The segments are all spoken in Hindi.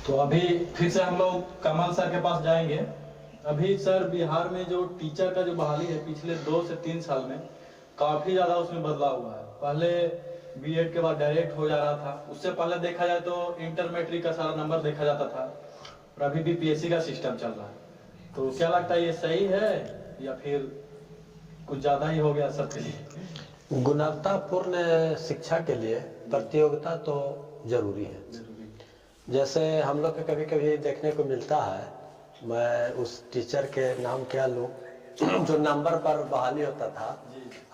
तो अभी फिर से हम लोग कमल सर के पास जाएंगे। अभी सर बिहार में जो टीचर का जो बहाली है पिछले 2 से 3 साल में काफ़ी ज़्यादा उसमें बदलाव हुआ है। पहले बीएड के बाद डायरेक्ट हो जा रहा था, उससे पहले देखा जाए तो इंटर मैट्रिक का सारा नंबर देखा जाता था, और अभी भी पीएससी का सिस्टम चल रहा है। तो क्या लगता है, ये सही है या फिर कुछ ज़्यादा ही हो गया सबके लिए? गुणवत्तापूर्ण शिक्षा के लिए प्रतियोगिता तो जरूरी है। जैसे हम लोग के कभी कभी देखने को मिलता है, मैं उस टीचर के नाम क्या लूं जो नंबर पर बहाली होता था,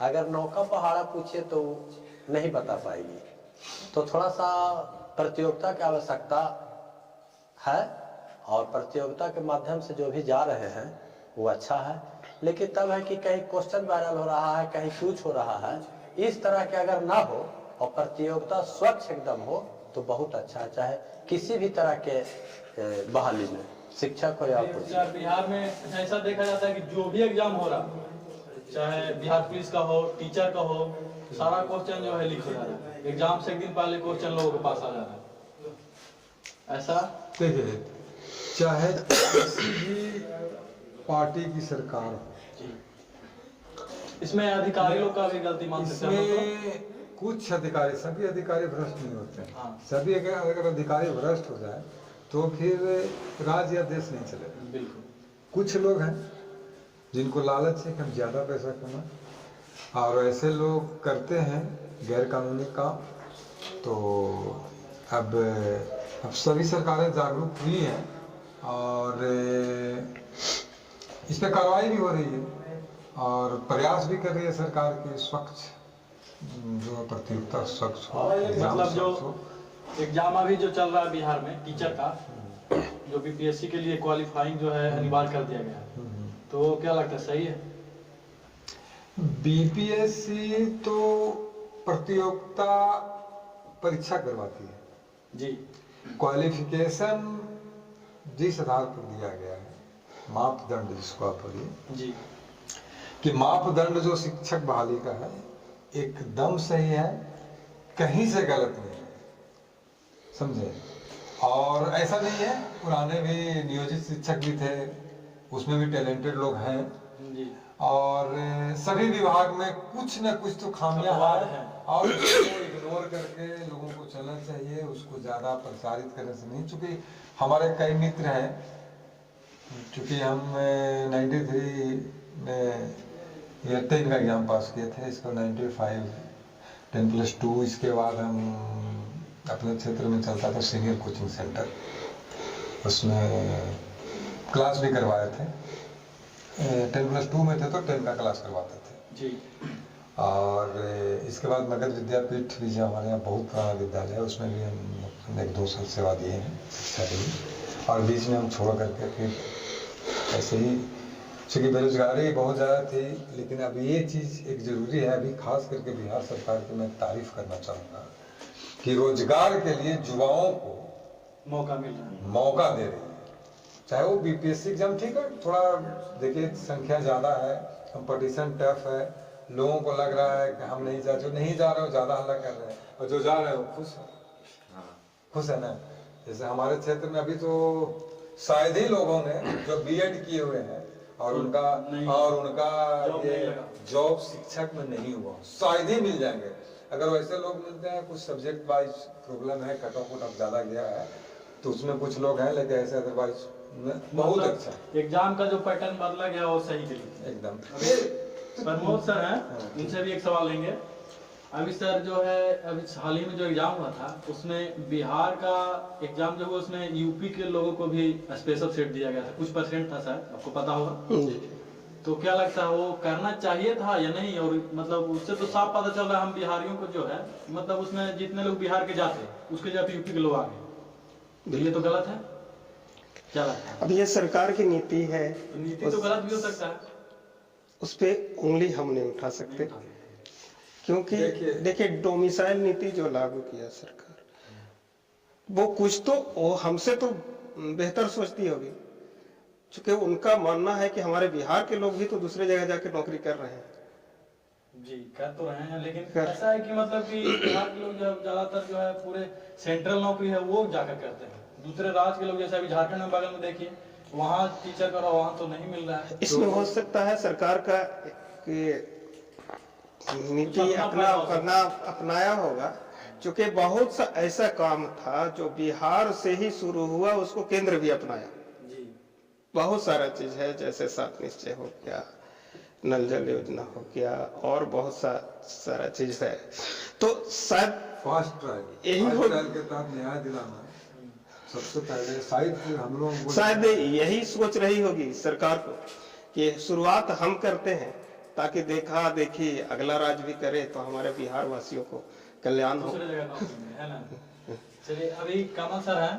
अगर नौका पहाड़ा पूछे तो नहीं बता पाएगी। तो थोड़ा सा प्रतियोगिता की आवश्यकता है, और प्रतियोगिता के माध्यम से जो भी जा रहे हैं वो अच्छा है। लेकिन तब है कि कहीं क्वेश्चन वायरल हो रहा है, कहीं कुछ हो रहा है, इस तरह के अगर ना हो और प्रतियोगिता स्वच्छ एकदम हो तो बहुत अच्छा है, चाहे किसी भी तरह के बहाली में, शिक्षक हो या बिहार में ऐसा देखा जाता है कि जो भी एग्जाम हो रहा, चाहे बिहार पुलिस का हो, टीचर का हो, सारा क्वेश्चन जो है लीक हो जा रहा है। एग्जाम से एक दिन पहले क्वेश्चन लोगों के पास आ जा रहा है। ऐसा देखिए, चाहे किसी भी पार्टी की सरकार हो, इसमें अधिकारी लोग का भी गलती मान सकते हैं। इसमें कुछ अधिकारी, सभी अधिकारी भ्रष्ट नहीं होते हैं। हाँ। सभी अगर अधिकारी भ्रष्ट हो जाए तो फिर राज्य या देश नहीं चलेगा। बिल्कुल। कुछ लोग हैं जिनको लालच है कि हम ज़्यादा पैसा कमाएं, और ऐसे लोग करते हैं गैर कानूनी काम। तो अब सभी सरकारें जागरूक हुई हैं और इस पर कार्रवाई भी हो रही है, और प्रयास भी कर रही है सरकार की स्वच्छ जो प्रतियोगिता स्वच्छ हो, मतलब जो एग्जाम अभी जो चल रहा है बिहार में टीचर का, जो बीपीएससी के लिए क्वालिफाइंग जो है अनिवार्य कर दिया गया है, तो क्या लगता है, सही है? बीपीएससी तो प्रतियोगिता परीक्षा करवाती है जी। क्वालिफिकेशन जिस आधार पर दिया गया है, मापदंड जिसको आप बोलिए जी, कि मापदंड जो शिक्षक बहाली का है एकदम सही है, कहीं से गलत नहीं है, समझे। और ऐसा नहीं है, पुराने भी नियोजित शिक्षक भी थे, उसमें भी टैलेंटेड लोग हैं जी। और सभी विभाग में कुछ न कुछ तो खामियां हैं, और उसको इग्नोर करके लोगों को चलना चाहिए, उसको ज़्यादा प्रसारित करने से नहीं। चूँकि हमारे कई मित्र हैं, चूँकि हम 93 में ये 10 का एग्ज़ाम पास किए थे, इसको 95 10+2, इसके बाद हम अपने क्षेत्र में चलता था सीनियर कोचिंग सेंटर, उसमें क्लास भी करवाए थे। 10+2 में थे तो 10 का क्लास करवाते थे जी। और इसके बाद मगध विद्यापीठ भी जो हमारे यहाँ बहुत पुराना विद्यालय है, उसमें भी हम 1-2 साल सेवा दिए हैं शिक्षा के लिए, और बीच में हम छोड़ करके फिर ऐसे ही, चूँकि बेरोजगारी बहुत ज़्यादा थी। लेकिन अब ये चीज़ एक ज़रूरी है, अभी खास करके बिहार सरकार की मैं तारीफ करना चाहूँगा कि रोजगार के लिए युवाओं को मौका मिल रहा है, मौका दे रही है। चाहे वो बीपीएससी एग्जाम, ठीक है, थोड़ा देखिए संख्या ज़्यादा है, कंपटीशन टफ है, लोगों को लग रहा है कि हम नहीं जा, जो नहीं जा रहे हो ज़्यादा हल्ला कर रहे हैं, और जो जा रहे हो खुश है, खुश है ना। जैसे हमारे क्षेत्र में अभी तो शायद ही लोगों ने जो बीएड किए हुए हैं और उनका ये जॉब शिक्षक में नहीं हुआ, शायद ही मिल जाएंगे। अगर वैसे लोग मिलते हैं, कुछ सब्जेक्ट वाइज प्रॉब्लम है, कट ऑफ अब ज़्यादा गया है तो उसमें कुछ लोग हैं, लेकिन ऐसे अदरवाइज बहुत अच्छा। एग्जाम का जो पैटर्न बदला गया वो सही के लिए एकदम। प्रमोद सर हैं, उनसे भी एक सवाल लेंगे। अभी सर जो है, अभी हाल ही में जो एग्जाम हुआ था उसमें बिहार का एग्जाम जो हुआ उसमें यूपी के लोगों को भी स्पेशल सेट दिया गया था, कुछ परसेंट था सर, आपको पता होगा। तो क्या लगता है, वो करना चाहिए था या नहीं? और मतलब उससे तो साफ पता चल रहा है हम बिहारियों को जो है, मतलब उसमें जितने लोग बिहार के जाते उसके जाते यूपी के लोग आ गए, ये तो गलत है। क्या लगता है? अब ये सरकार की नीति है, नीति तो गलत भी हो सकता है, उस पर उंगली हम नहीं उठा सकते, क्योंकि देखिए डोमिसाइल नीति जो लागू किया सरकार, वो कुछ तो वो हमसे तो बेहतर सोचती होगी, क्योंकि उनका मानना है कि हमारे बिहार के लोग भी तो दूसरे जगह जाकर नौकरी कर रहे हैं। जी कर तो रहे हैं, लेकिन ऐसा है कि मतलब कि बिहार के लोग ज्यादातर जो है पूरे सेंट्रल नौकरी है वो जाकर करते हैं, दूसरे राज्य के लोग, जैसे अभी झारखंड में बगल में देखिए, वहाँ टीचर का वहाँ तो नहीं मिल रहा है। इसमें हो सकता है सरकार का कि नीति अपनाया होगा, क्योंकि बहुत सा ऐसा काम था जो बिहार से ही शुरू हुआ, उसको केंद्र भी अपनाया। जी। बहुत सारा चीज है, जैसे 7 निश्चय हो गया, नल जल योजना हो गया, और बहुत सारा चीज है। तो शायद फास्ट ट्रैक यही हो के तहत न्याय दिलाना सबसे पहले शायद हम लोग शायद यही सोच रही होगी सरकार को कि शुरुआत हम करते हैं, ताकि देखा देखी अगला राज्य भी करे तो हमारे बिहार वासियों को कल्याण हो। दूसरे जगह नौकरी में, है ना। चलिए, अभी कमल सर है,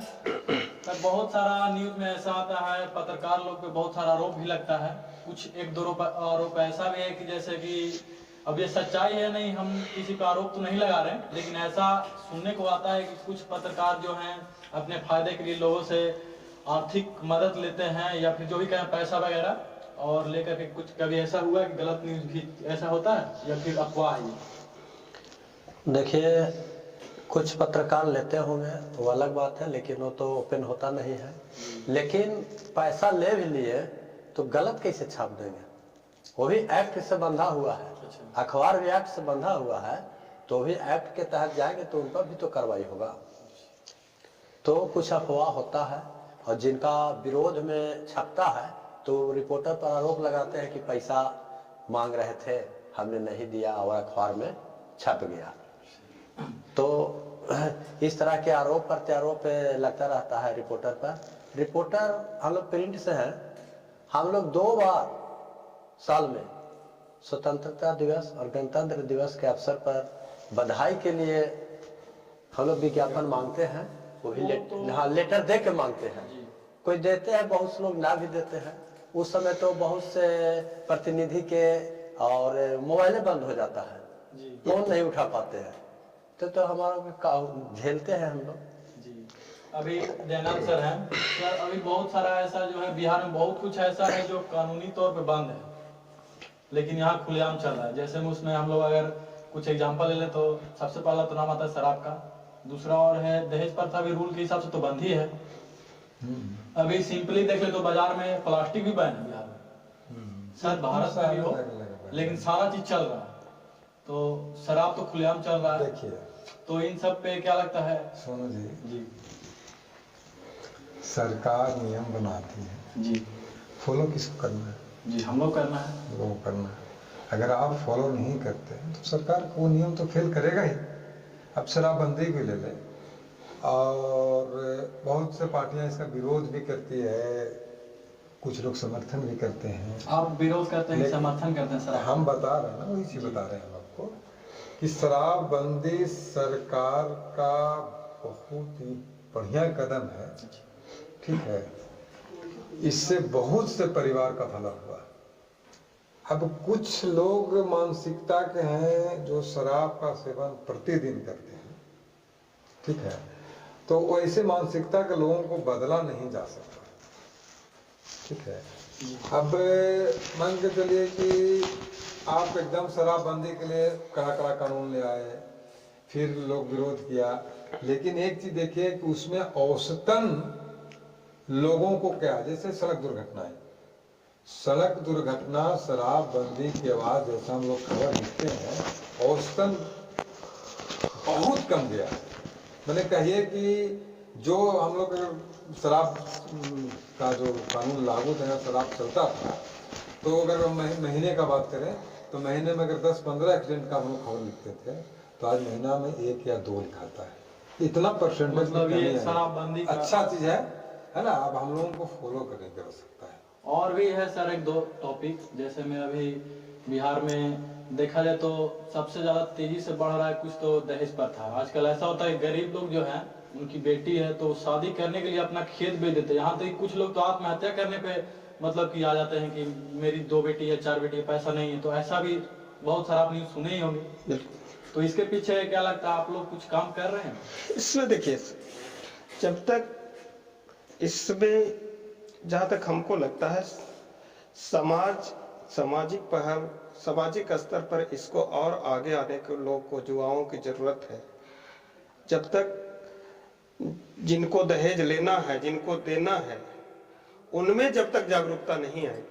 तब बहुत सारा न्यूज में ऐसा आता है, पत्रकार लोग पे बहुत सारा आरोप भी लगता है। कुछ 1-2 आरोप ऐसा भी है कि जैसे कि अब ये सच्चाई है नहीं, हम किसी पर आरोप तो नहीं लगा रहे, लेकिन ऐसा सुनने को आता है कि कुछ पत्रकार जो हैं अपने फायदे के लिए लोगों से आर्थिक मदद लेते हैं, या फिर जो भी कहें पैसा वगैरह, और लेकर के कुछ कभी ऐसा हुआ कि गलत न्यूज भी ऐसा होता है, या फिर अफवाह है? देखिए, कुछ पत्रकार लेते होंगे वो अलग बात है, लेकिन वो तो ओपन होता नहीं है। लेकिन पैसा ले भी लिए तो गलत कैसे छाप देंगे? वो भी एक्ट से बंधा हुआ है, अखबार भी एक्ट से बंधा हुआ है, तो भी एक्ट के तहत जाएंगे तो उन पर भी तो कार्रवाई होगा। तो कुछ अफवाह होता है, और जिनका विरोध में छपता है तो रिपोर्टर पर आरोप लगाते हैं कि पैसा मांग रहे थे, हमने नहीं दिया, और अखबार में छप गया। तो इस तरह के आरोप प्रत्यारोप लगता रहता है रिपोर्टर पर। रिपोर्टर हम लोग प्रिंट से हैं, हम लोग 2 बार साल में स्वतंत्रता दिवस और गणतंत्र दिवस के अवसर पर बधाई के लिए हम लोग विज्ञापन मांगते हैं। वो भी लेटर दे के मांगते हैं। कोई देते हैं, बहुत से लोग ना भी देते हैं। उस समय तो बहुत से प्रतिनिधि के और मोबाइल बंद हो जाता है, फोन नहीं उठा पाते हैं, तो हमारा झेलते हैं हम लोग। जी। अभी जयनाथ सर हैं सर, अभी बहुत सारा ऐसा जो है बिहार में, बहुत कुछ ऐसा है जो कानूनी तौर पे बंद है, लेकिन यहाँ खुलेआम चल रहा है। जैसे में उसमें हम लोग अगर कुछ एग्जांपल ले लें तो सबसे पहला तो नाम आता है शराब का, दूसरा और है दहेज प्रथा भी रूल के हिसाब से तो बंद ही है। अभी सिंपली देख ले तो बाजार में प्लास्टिक भी बैन है बिहार में, शायद भारत में भी हो, लेकिन सारा चीज चल रहा है। तो शराब तो खुलेआम चल रहा है। देखिए, तो इन सब पे क्या लगता है? सोनू जी, जी सरकार नियम बनाती है जी, फॉलो किसको करना है? जी हम लोग करना है, वो करना है। अगर आप फॉलो नहीं करते हैं तो सरकार वो नियम तो फेल करेगा ही। अब शराबबंदी भी ले लें, और बहुत से पार्टियां इसका विरोध भी करती है, कुछ लोग समर्थन भी करते हैं। आप विरोध करते हैं, समर्थन करते हैं सर? हम बता रहे हैं ना, वही चीज बता रहे हैं हम आपको कि शराबबंदी सरकार का बहुत ही बढ़िया कदम है, ठीक है। इससे बहुत से परिवार का भला हुआ। अब कुछ लोग मानसिकता के हैं जो शराब का सेवन प्रतिदिन करते हैं, ठीक है, तो वैसे मानसिकता के लोगों को बदला नहीं जा सकता, ठीक है। अब मान के चलिए कि आप एकदम शराबबंदी के लिए कड़ा कड़ा कानून ले आए, फिर लोग विरोध किया, लेकिन एक चीज देखिए कि उसमें औसतन लोगों को क्या, जैसे सड़क दुर्घटनाएं, सड़क दुर्घटना शराबबंदी के बाद जैसा हम लोग खबर लिखते हैं, औसतन बहुत कम गया है। मैंने कहिए कि जो हम लोग शराब का जो कानून लागू था, शराब चलता था, तो अगर हम महीने का बात करें तो महीने में अगर 10-15 एक्सीडेंट का हम लोग खबर लिखते थे, तो आज महीना में 1 या 2 लिखाता है। इतना परसेंटेज मतलब ये शराबबंदी अच्छा चीज है ना। अब हम लोगों को फॉलो करने की आवश्यकता है। और भी है सर 1-2 टॉपिक, जैसे में अभी बिहार में देखा जाए तो सबसे ज्यादा तेजी से बढ़ रहा है कुछ तो दहेज प्रथा। आजकल ऐसा होता है गरीब लोग जो हैं, उनकी बेटी है तो शादी करने के लिए अपना खेत बेच देते हैं। यहाँ तक कुछ लोग तो आत्महत्या करने पे मतलब कि आ जाते हैं कि मेरी 2 बेटी है 4 बेटी है, पैसा नहीं है। तो ऐसा भी बहुत सारा आप न्यूज सुने ही होंगे। तो इसके पीछे क्या लगता है, आप लोग कुछ काम कर रहे हैं इसमें? देखिए, जब तक इसमें जहाँ तक हमको लगता है सामाजिक पहल, सामाजिक स्तर पर इसको और आगे आने के लोग को, युवाओं की जरूरत है। जब तक जिनको दहेज लेना है, जिनको देना है, उनमें जब तक जागरूकता नहीं आएगी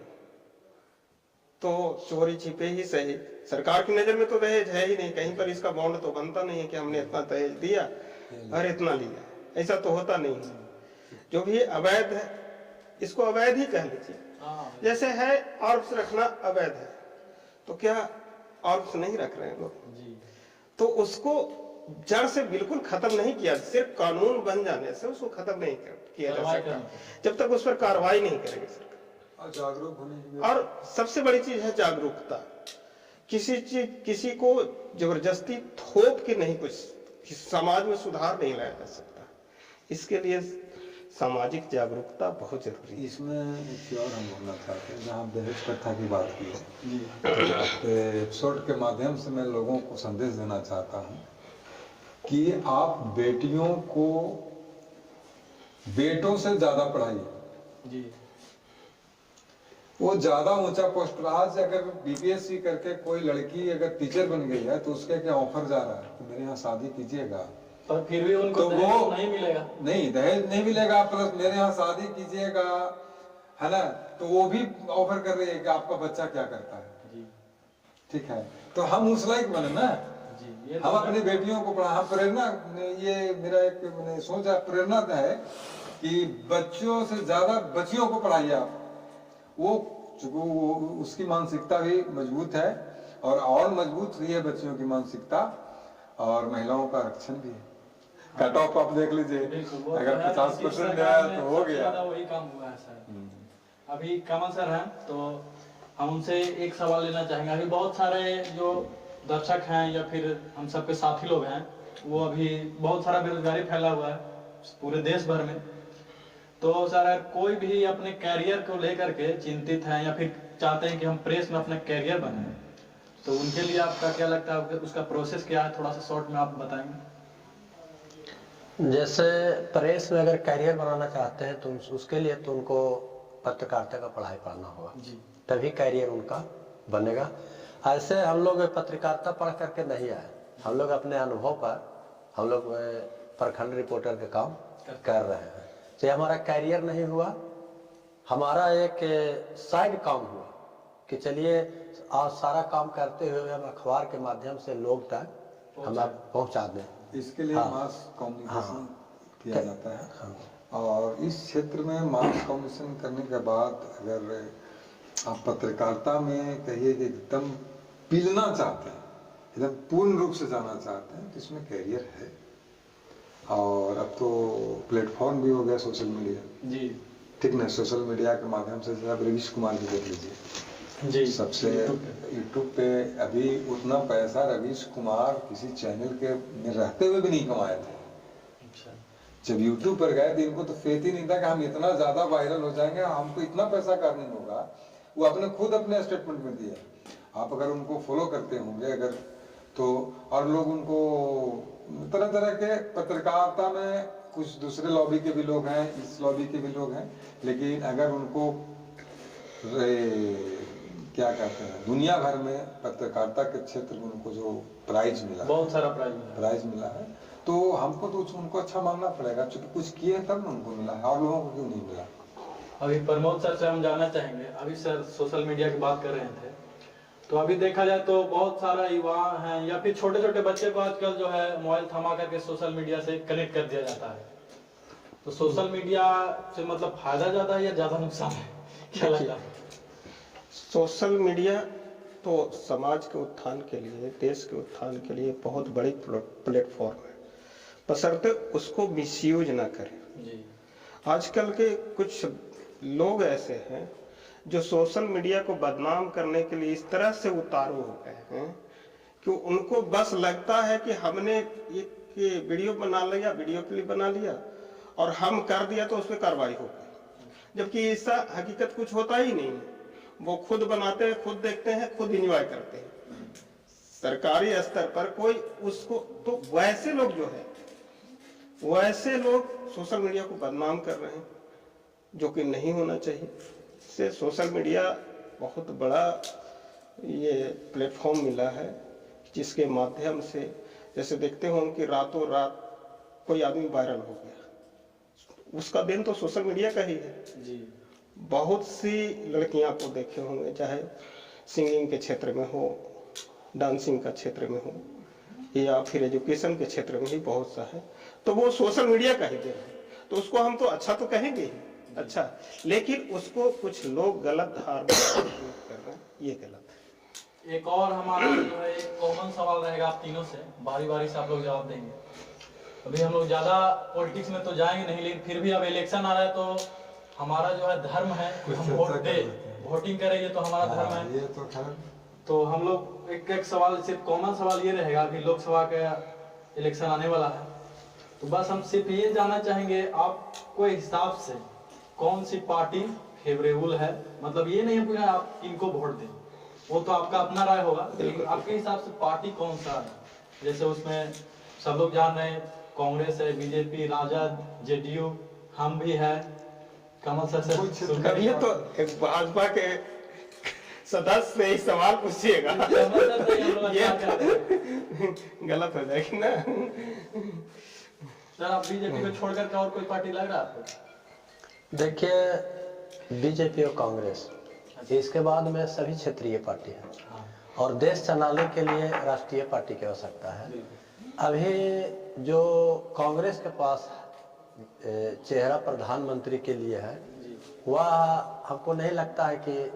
तो चोरी छिपे ही सही। सरकार की नजर में तो दहेज है ही नहीं, कहीं पर इसका बॉन्ड तो बनता नहीं है कि हमने इतना दहेज दिया और इतना लिया, ऐसा तो होता नहीं है। जो भी अवैध है इसको अवैध ही कह लीजिए। जैसे है आर्म्स रखना अवैध है, तो क्या आर्म्स नहीं रख रहे हैं लोग? तो उसको जड़ से बिल्कुल खत्म नहीं किया, सिर्फ कानून बन जाने से उसको खत्म नहीं किया जा सकता जब तक उस पर कार्रवाई नहीं करेगी सरकार। और जागरूक होने की और सबसे बड़ी चीज है जागरूकता। किसी को जबरदस्ती थोप के नहीं कुछ समाज में सुधार नहीं लाया जा सकता। इसके लिए सामाजिक जागरूकता बहुत जरूरी है। इसमें एक चीज और हम बोलना चाहते हैं, जहाँ दहेज प्रथा की बात की है, एपिसोड के माध्यम से मैं लोगों को संदेश देना चाहता हूँ कि आप बेटियों को बेटों से ज्यादा पढ़ाइए जी। वो ज्यादा ऊंचा पोस्ट पर, आज अगर बीपीएससी करके कोई लड़की अगर टीचर बन गई है तो उसके क्या ऑफर जा रहा है कि मेरे यहाँ शादी कीजिएगा, पर फिर भी उनको तो वो नहीं मिलेगा, नहीं दहेज नहीं मिलेगा, प्लस मेरे यहाँ शादी कीजिएगा, है ना, तो वो भी ऑफर कर रही है कि आपका बच्चा क्या करता है जी। ठीक है, तो हम उस लायक बने ना जी, हम अपनी बेटियों को पढ़ा, हम प्रेरणा, ये मेरा एक मैंने सोचा प्रेरणा है कि बच्चों से ज्यादा बच्चियों को पढ़ाइए आप। वो उसकी मानसिकता भी मजबूत है और मजबूत हुई है बच्चियों की मानसिकता, और महिलाओं का रक्षण भी है। कट ऑफ आप देख लीजिए, अगर 50% आया तो हो गया, वही काम हुआ है सर। अभी कमल सर हैं तो हम उनसे एक सवाल लेना चाहेंगे। अभी बहुत सारे जो दर्शक हैं या फिर हम सबके साथी लोग हैं, वो अभी बहुत सारा बेरोजगारी फैला हुआ है पूरे देश भर में। तो सर कोई भी अपने कैरियर को लेकर के चिंतित है या फिर चाहते हैं कि हम प्रेस में अपना कैरियर बनाएं, तो उनके लिए आपका क्या लगता है, उसका प्रोसेस क्या है, थोड़ा सा शॉर्ट में आप बताएंगे? जैसे प्रेस में अगर कैरियर बनाना चाहते हैं तो उसके लिए तो उनको पत्रकारिता का पढ़ाई पढ़ना होगा जी, तभी कैरियर उनका बनेगा। ऐसे हम लोग पत्रकारिता पढ़ करके नहीं आए, हम लोग अपने अनुभव पर हम लोग प्रखंड रिपोर्टर का काम कर रहे हैं। तो हमारा कैरियर नहीं हुआ, हमारा एक साइड काम हुआ कि चलिए आज सारा काम करते हुए हम अखबार के माध्यम से लोग तक हम पहुंचा दें। इसके लिए मास कम्युनिकेशन किया जाता है। और इस क्षेत्र में मास कम्युनिकेशन करने के बाद अगर आप पत्रकारिता में कहिए कि एकदम पिलना चाहते हैं, एकदम पूर्ण रूप से जाना चाहते हैं, तो इसमें कैरियर है। और अब तो प्लेटफॉर्म भी हो गया सोशल मीडिया जी, ठीक ना, सोशल मीडिया के माध्यम से आप रवीश कुमार जी देख लीजिए जी, सबसे यूट्यूब पे अभी उतना पैसा रवीश कुमार किसी चैनल के में रहते हुए भी नहीं कमाए थे। अच्छा। जब यूट्यूब पर गए तो इनको तो फेथ ही नहीं था कि हम इतना ज्यादा वायरल हो जाएंगे, हमको इतना पैसा अर्निंग होगा। वो अपने स्टेटमेंट में दिया। आप अगर उनको फॉलो करते होंगे अगर तो, और लोग उनको तरह तरह के पत्रकारिता में कुछ दूसरे लॉबी के भी लोग हैं, इस लॉबी के भी लोग हैं, लेकिन अगर उनको क्या कहते हैं दुनिया भर में पत्रकारिता के क्षेत्र में उनको जो प्राइज मिला, बहुत सारा प्राइज मिला है, तो हमको तो उनको अच्छा मानना पड़ेगा, क्योंकि कुछ किए तब ना उनको मिला है, और लोगों को क्यों नहीं मिला। अभी प्रमोद सर से हम जानना चाहेंगे, अभी सर सोशल मीडिया की बात कर रहे थे, तो अभी देखा जाए तो बहुत सारा युवा हैं या फिर छोटे छोटे बच्चे को आजकल जो है मोबाइल थमा करके सोशल मीडिया से कनेक्ट कर दिया जाता है। तो सोशल मीडिया से मतलब फायदा ज्यादा है या ज्यादा नुकसान है, क्या लगता है? सोशल मीडिया तो समाज के उत्थान के लिए, देश के उत्थान के लिए बहुत बड़ी प्लेटफॉर्म है, बशर्ते उसको मिसयूज ना करें जी। आजकल के कुछ लोग ऐसे हैं जो सोशल मीडिया को बदनाम करने के लिए इस तरह से उतारू हो गए हैं कि उनको बस लगता है कि हमने एक वीडियो बना लिया, वीडियो क्लिप बना लिया और हम कर दिया तो उस पर कार्रवाई हो गई, जबकि ऐसा हकीकत कुछ होता ही नहीं है। वो खुद बनाते हैं, खुद देखते हैं, खुद एंजॉय करते हैं। सरकारी स्तर पर कोई उसको, तो वैसे लोग जो है, वैसे लोग सोशल मीडिया को बदनाम कर रहे हैं, जो कि नहीं होना चाहिए। से सोशल मीडिया बहुत बड़ा ये प्लेटफॉर्म मिला है, जिसके माध्यम से जैसे देखते हो कि रातों रात कोई आदमी वायरल हो गया, उसका देन तो सोशल मीडिया का ही है। जी बहुत सी लड़कियां आपको देखे होंगे, चाहे सिंगिंग के क्षेत्र में हो, डांसिंग का क्षेत्र में हो, या फिर एजुकेशन के क्षेत्र में ही बहुत सा है, तो वो सोशल मीडिया का ही देन है। तो उसको हम तो अच्छा तो कहेंगे ही, अच्छा, लेकिन उसको कुछ लोग गलत धारणा कर रहे हैं, ये गलत है। एक और हमारा जो है एक कॉमन सवाल रहेगा आप तीनों से, बारी बारी से आप लोग जवाब देंगे। अभी हम लोग ज्यादा पॉलिटिक्स में तो जाएंगे नहीं, लेकिन फिर भी अब इलेक्शन आ रहा है तो हमारा जो है धर्म है कि हम वोट दे, वोटिंग करेंगे तो हमारा धर्म है। ये तो खैर तो हम लोग एक एक सवाल, सिर्फ कॉमन सवाल ये रहेगा, अभी लोकसभा का इलेक्शन आने वाला है, तो बस हम सिर्फ ये जानना चाहेंगे आपको हिसाब से कौन सी पार्टी फेवरेबल है। मतलब ये नहीं पूछा आप किनको वोट दें, वो तो आपका अपना राय होगा, लेकिन आपके हिसाब से पार्टी कौन सा है। जैसे उसमें सब लोग जान रहे हैं कांग्रेस है, बीजेपी, राजद, जेडीयू, हम भी है, कमल सर से। करिए तो एक भाजपा के सदस्य से ही सवाल पूछिएगा, ये गलत हो जाएगी ना। सर आप बीजेपी को छोड़कर क्या और कोई पार्टी लग रहा है आपको? देखिए बीजेपी और कांग्रेस, इसके बाद में सभी क्षेत्रीय पार्टी है, और देश चलाने के लिए राष्ट्रीय पार्टी की आवश्यकता है। अभी जो कांग्रेस के पास चेहरा प्रधानमंत्री के लिए है, वह हमको नहीं लगता है कि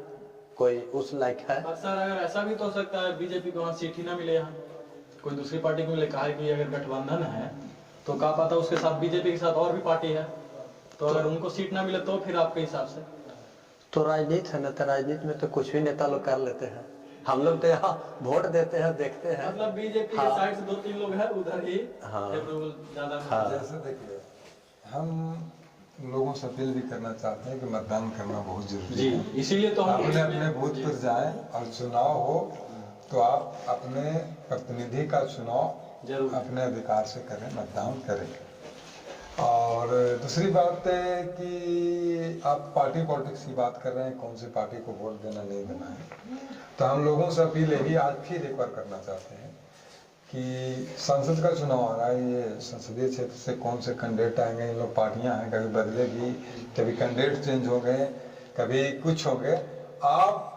कोई उस लायक है। सर अगर ऐसा भी तो हो सकता है बीजेपी को वहाँ सीट ही ना मिले, यहाँ कोई दूसरी पार्टी को मिले। कहा है कि अगर गठबंधन है तो कहा पता उसके साथ बीजेपी के साथ और भी पार्टी है, तो अगर उनको सीट ना मिले तो फिर आपके हिसाब से तो राजनीति है ना, तो राजनीति में तो कुछ भी नेता लोग कर लेते हैं। हम लोग तो यहाँ वोट देते हैं, देखते हैं। मतलब बीजेपी के साइड से 2-3 लोग हैं उधर ही ज्यादा। जैसे देखिए, हम लोगों से अपील भी करना चाहते हैं कि मतदान करना बहुत जरूरी है। इसीलिए तो हम अपने अपने बूथ पर जाएं, और चुनाव हो तो आप अपने प्रतिनिधि का चुनाव जरूर अपने अधिकार से करें, मतदान करें। और दूसरी बात है कि आप पार्टी पॉलिटिक्स की बात कर रहे हैं, कौन सी पार्टी को वोट देना नहीं देना है, तो हम लोगों से अपील यही आज फिर एक बार करना चाहते हैं कि संसद का चुनाव आ रहा है, ये संसदीय क्षेत्र से कौन से कैंडिडेट आएंगे, इन लोग पार्टियां हैं, कभी बदलेगी, कभी कैंडिडेट चेंज हो गए, कभी कुछ हो गए। आप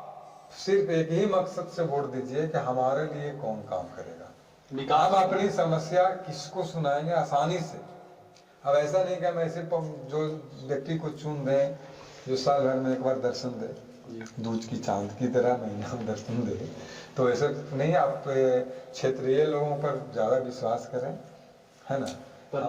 सिर्फ एक ही मकसद से वोट दीजिए कि हमारे लिए कौन काम करेगा। आप अपनी समस्या किसको सुनाएंगे आसानी से। अब ऐसा नहीं कि हम ऐसे जो व्यक्ति को चुन दें जो साल भर में एक बार दर्शन दे, दूज की चांद की तरह महीना में दर्शन दे, तो ऐसा नहीं। आप क्षेत्रीय लोगों पर ज़्यादा विश्वास करें, है ना।